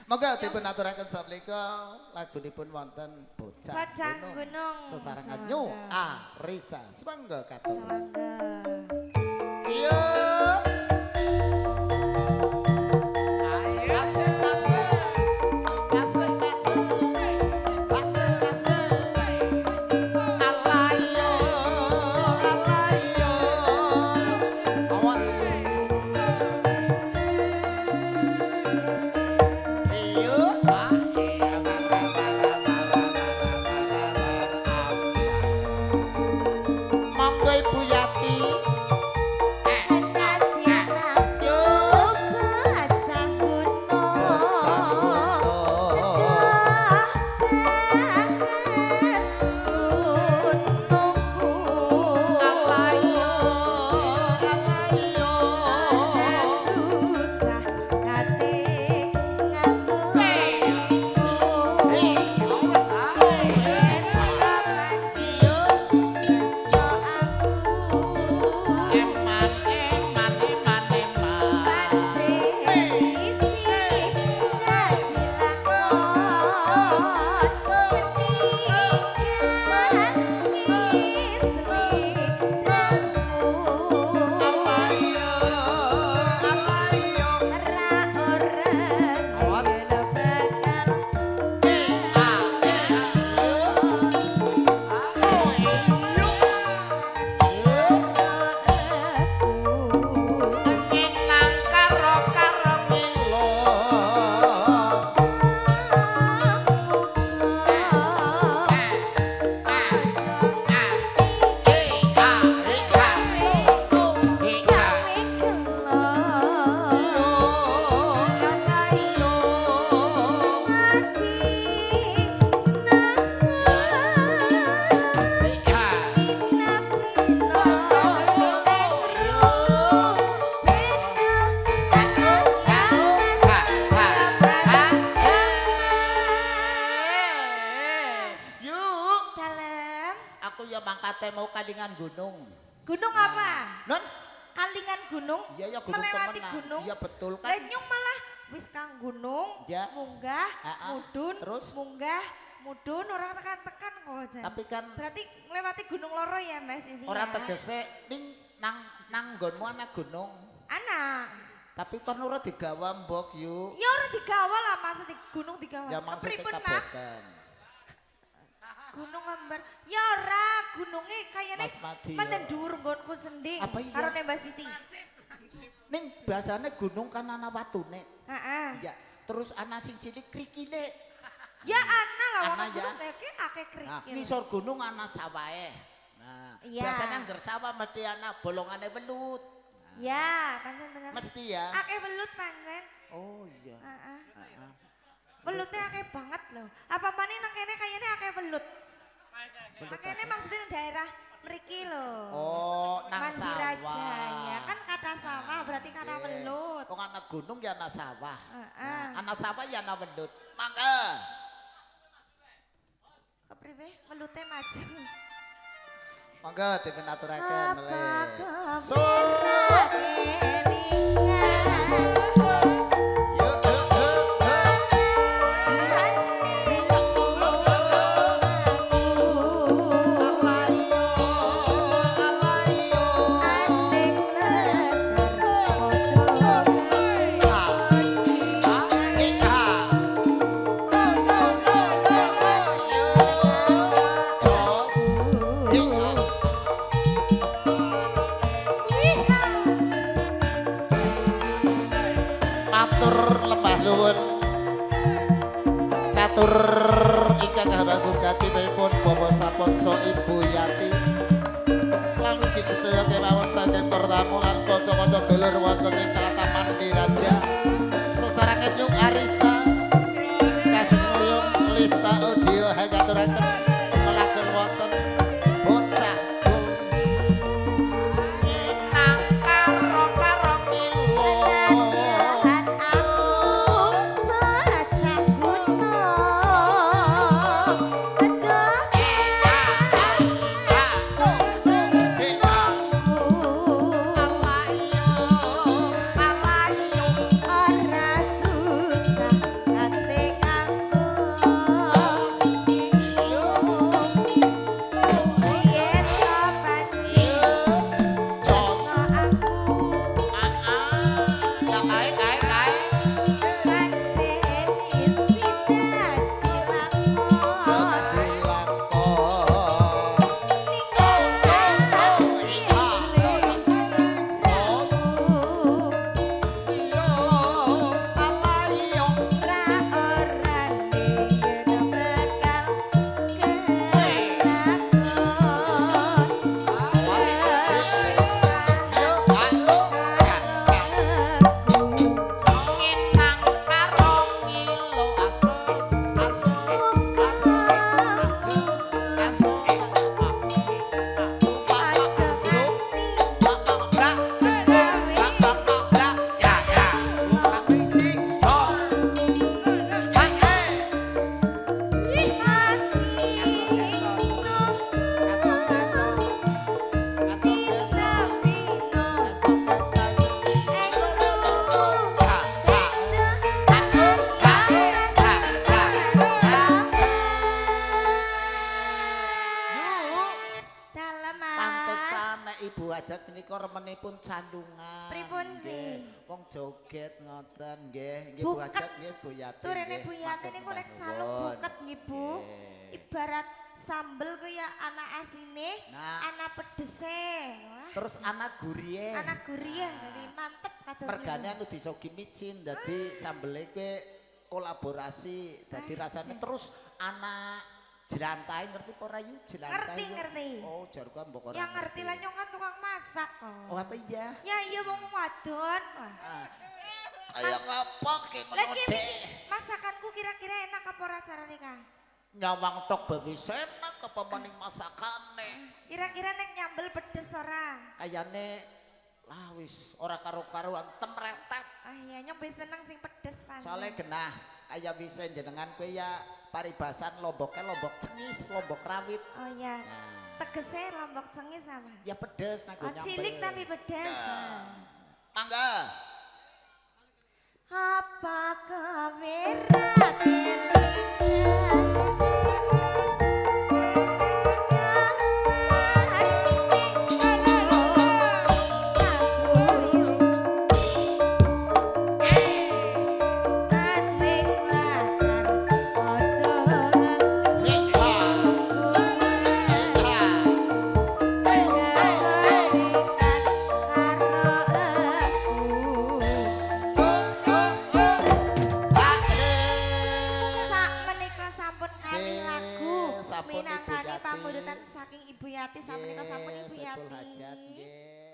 Monggo dipun aturaken sampun lagunipun wonten Bocah Gunung. Sesarengan Nyu Arista. Semangga katon. Semangga. Iya. Mau kalingan gunung. Gunung apa? Non? Kalingan gunung? Iya ya gunung melewati temenan. gunung. Iya betul kan. Lenyung malah wis kang gunung, ya. munggah, mudun, terus munggah, mudun orang tekan-tekan kok. Tapi kan berarti melewati gunung loro ya Mas ini. Orang tegese ning nang nggonmu ana gunung. Anak. Tapi kan ora digawa mbok yuk. Ya ora digawa lah Mas di gunung digawa. Ya maksudnya kabotan. Gunung Lembar. Ya ora, gununge kayane menten dhuwur nggonku sending karo Mbak Siti. Ning biasane gunung kan ana watune. Heeh. Ya, terus ana sing cilik krikile. Ya ana lah ana ya. Gunung akeh krikil. Nah, ngisor gunung ana sawahe. Nah, biasanya angger sawah mesti ana bolongane welut. Nah, ya, pancen bener. Mesti ya. Akeh welut pancen. Oh iya. Heeh. Welutnya akeh banget loh. Apa maneh nang kene kayane akeh welut. Makanya maksudnya daerah mriki lho. Oh, nang sawah. Ya kan kata sawah berarti kata welut. Wong ana gunung ya ana sawah. Heeh. Ana sawah ya ana welut. Mangga. Kepriwe welute maju. Mangga dipun aturaken le. Katur ingkang habangu katimipun Bapak Saponso Ibu Yati lan ugi sedaya kemawon saking tamu lan kanca-kanca dulur wonten ing Taman Diraja sesarengan Nyung Arista kasih nguyung Lista Audio hagaturaken melakukan wonten bocah nginang karo milo. pun candungan. Pripun sih? Wong joget ngoten nggih. Nggih Bu Buket. Hajat nggih Bu Yati. Turene Bu Yati niku nek calung buket nggih Bu. Ibarat sambel kaya anak asine, Nah. anak pedese. Wah, Terus anak guriye. anak gurih jadi mantep kados Mergane niku. anu disogi micin dadi sambele kuwi kolaborasi dadi rasane terus anak jelantai ngerti apa ora yu jelantai? Ngerti, yo? ngerti. Oh, jarku mbok ora. Yang ngerti lah nyong kan tukang masak kok. Oh, apa iya? Ya iya wong wadon. Wah. Ah. Kayak ngapa ki Lah ngono iki Dek? piye? Masakanku kira-kira enak apa ora carane Kang? Nyawang tok bae enak apa maning masakane. Kira-kira nek nyambel pedes ora? Kayane lah wis ora karo-karuan temretet. Ah iya nyong wis seneng sing pedes paling. Soale genah kaya wis jenengan kowe ya paribasan lomboknya lombok cengis, lombok rawit. Oh iya. Nah, Tegese lombok cengis apa? ya pedes nek Oh, cilik tapi pedes. Mangga. Apa kowe ra Sampun Ibu minangkani Yati. pamulutan saking Ibu Yati, sampun sampun Ibu Saipul Yati. Hajat nggih.